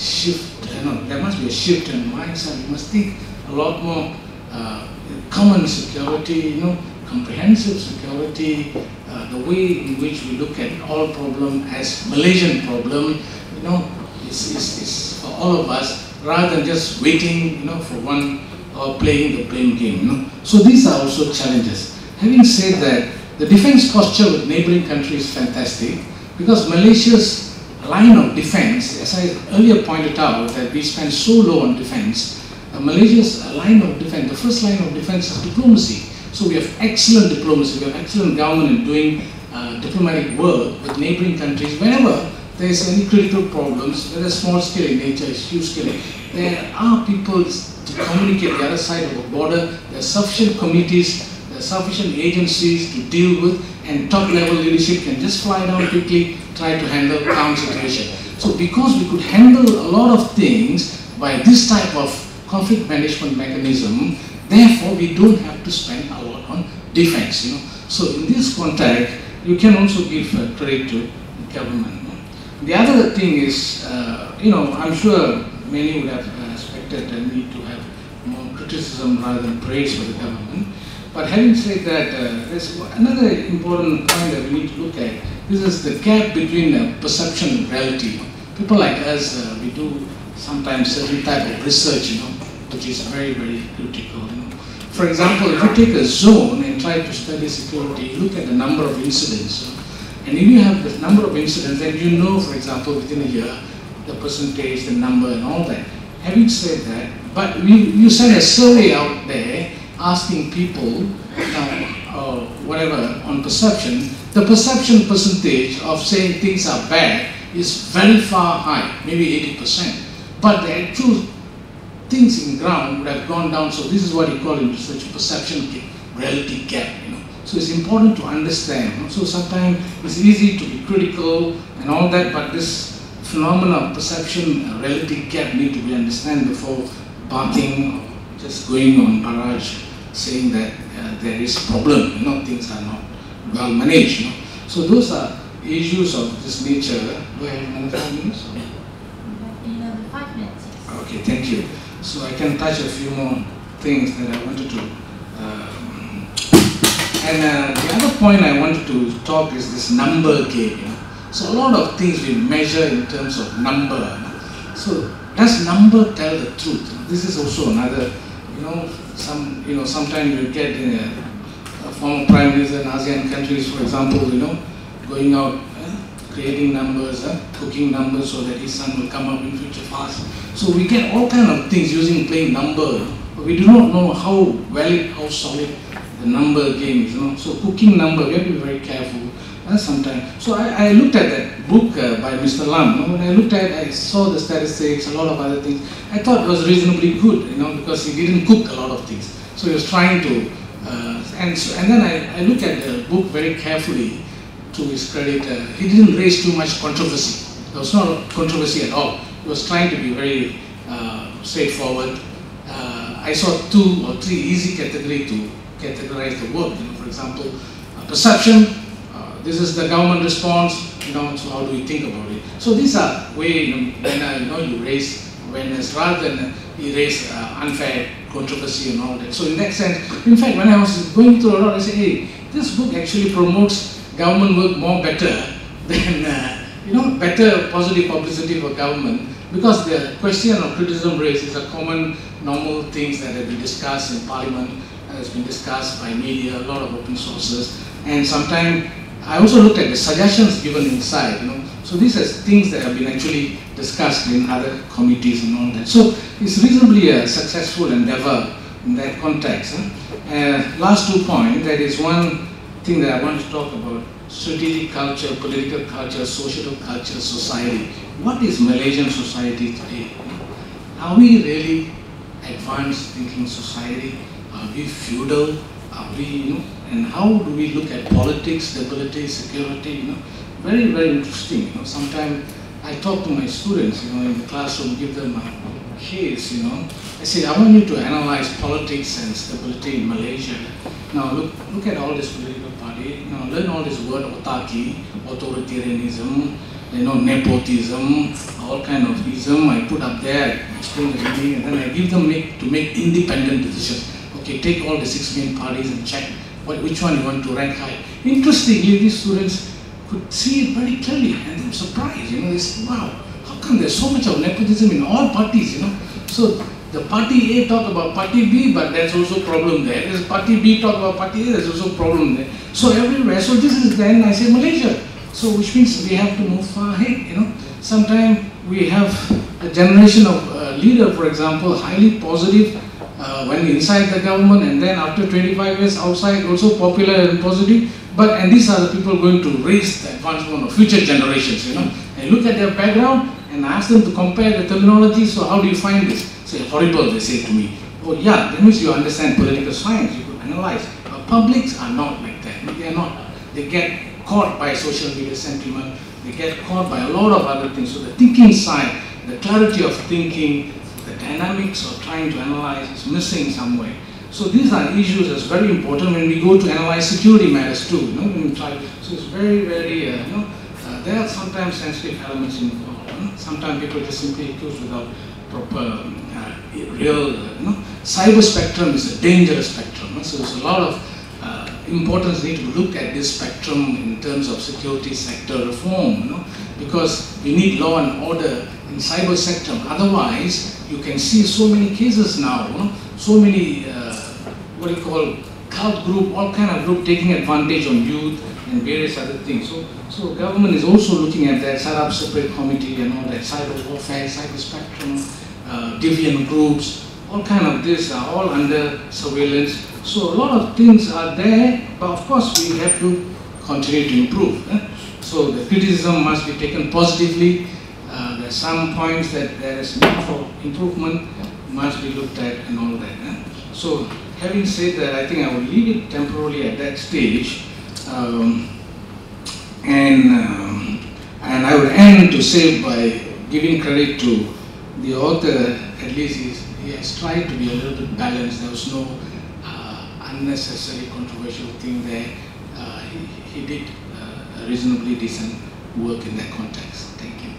shift, there must be a shift in mindset. We must think a lot more common security, comprehensive security, the way in which we look at all problem as Malaysian problem, is for all of us, rather than just waiting, for one or playing the blame game. So these are also challenges. Having said that, the defense posture with neighboring countries is fantastic, because Malaysia's line of defense, as I earlier pointed out, that we spend so low on defense. Malaysia's line of defense, the first line of defense is diplomacy. So we have excellent diplomacy, we have excellent government in doing diplomatic work with neighboring countries. Whenever there is any critical problems, whether small scale in nature, huge scale, there are people to communicate the other side of the border. There are sufficient committees, there are sufficient agencies to deal with, and top level leadership can just fly down quickly, try to handle calm situation. So because we could handle a lot of things by this type of conflict management mechanism, therefore we don't have to spend a lot on defense. So in this context, you can also give credit to the government. The other thing is, I'm sure many would have expected the need to have more criticism rather than praise for the government. But having said that, there's another important point that we need to look at. This is the gap between perception and reality. People like us, we do sometimes certain type of research, which is very, very critical. For example, if you take a zone and try to study security, you look at the number of incidents. And if you have the number of incidents, then you know, for example, within a year, the percentage, the number, and all that. Having said that, but you send a survey out there asking people, whatever, on perception, the perception percentage of saying things are bad is very far high, maybe 80%. But the actual things in ground would have gone down. So this is what you call in research perception reality gap. So it's important to understand. So sometimes it's easy to be critical and all that, but this phenomenon of perception reality gap need to be understood before barking or just going on barrage, saying that there is a problem, things are not well managed. So those are issues of this nature. Do I have another 5 minutes? Another 5 minutes. Okay, thank you. So I can touch a few more things that I wanted to. And the other point I wanted to talk is this number game. So a lot of things we measure in terms of number. So does number tell the truth? This is also another, sometimes you get a former prime minister in ASEAN countries, for example, going out, creating numbers, cooking numbers so that his son will come up in future fast. So we get all kind of things using plain number, but we do not know how valid, how solid the number game is. So cooking number, we have to be very careful sometimes. So I looked at that book by Mr. Lam. When I looked at it, I saw the statistics, a lot of other things. I thought it was reasonably good, because he didn't cook a lot of things. So he was trying to, and then I looked at the book very carefully. To his credit, he didn't raise too much controversy. There was no controversy at all. He was trying to be very straightforward. I saw 2 or 3 easy categories to categorize the work. For example, perception. This is the government response. So how do we think about it? So these are way when you raise awareness rather than you raise unfair controversy and all that. So in that sense, in fact, when I was going through a lot, I said, hey, this book actually promotes government work more better than, better positive publicity for government, because the question of criticism raised is a common, normal things that have been discussed in parliament, has been discussed by media, a lot of open sources, and sometimes I also looked at the suggestions given inside, So these are things that have been actually discussed in other committees and all that. So it's reasonably a successful endeavor in that context. Last 2 points, that is one thing that I want to talk about: strategic culture, political culture, social culture, society. What is Malaysian society today? Are we really advanced thinking society? Are we feudal? Are we, and how do we look at politics, stability, security? Very, very interesting. Sometimes I talk to my students, in the classroom, give them a case, I say, I want you to analyze politics and stability in Malaysia. Now look at all this political party. Learn all this word autarky, authoritarianism, nepotism, all kind of ism. I put up there, explain the meaning, and then I give them to make independent decisions. Okay, take all the 6 main parties and check which one you want to rank high. Interestingly, these students could see it very clearly, and they were surprised. They said, "Wow, how come there's so much of nepotism in all parties?" So the party A talk about party B, but there's also problem there. There's party B talk about party A, there's also problem there. So everywhere. So this is then I say Malaysia. So which means we have to move far ahead. Sometimes we have a generation of leader, for example, highly positive when inside the government, and then after 25 years outside, also popular and positive. And these are the people going to raise the advancement of future generations. And look at their background and ask them to compare the terminology. So how do you find this? Say horrible, they say to me. Oh yeah, that means you understand political science. You could analyze. Publics are not like that. They are not. They get caught by social media sentiment. They get caught by a lot of other things. So the thinking side, the clarity of thinking, the dynamics of trying to analyze is missing somewhere. So these are issues that's very important when we go to analyze security matters too. When we try. So it's very, very, there are sometimes sensitive elements involved. Sometimes people just simply accuse without proper, real, cyber spectrum is a dangerous spectrum. So there's a lot of importance need to look at this spectrum in terms of security sector reform, because we need law and order in cyber sector. Otherwise, you can see so many cases now, so many, cult group, all kind of group taking advantage on youth and various other things. So government is also looking at that, set up separate committee and all that, cyber warfare, cyber spectrum, deviant groups, all kind of this are all under surveillance. So a lot of things are there, but of course we have to continue to improve. So the criticism must be taken positively. There are some points that there is need for improvement, must be looked at and all that. So having said that, I think I will leave it temporarily at that stage. And I would end to say by giving credit to the author, at least he has tried to be a little bit balanced. There was no unnecessary controversial thing there. He did reasonably decent work in that context. Thank you.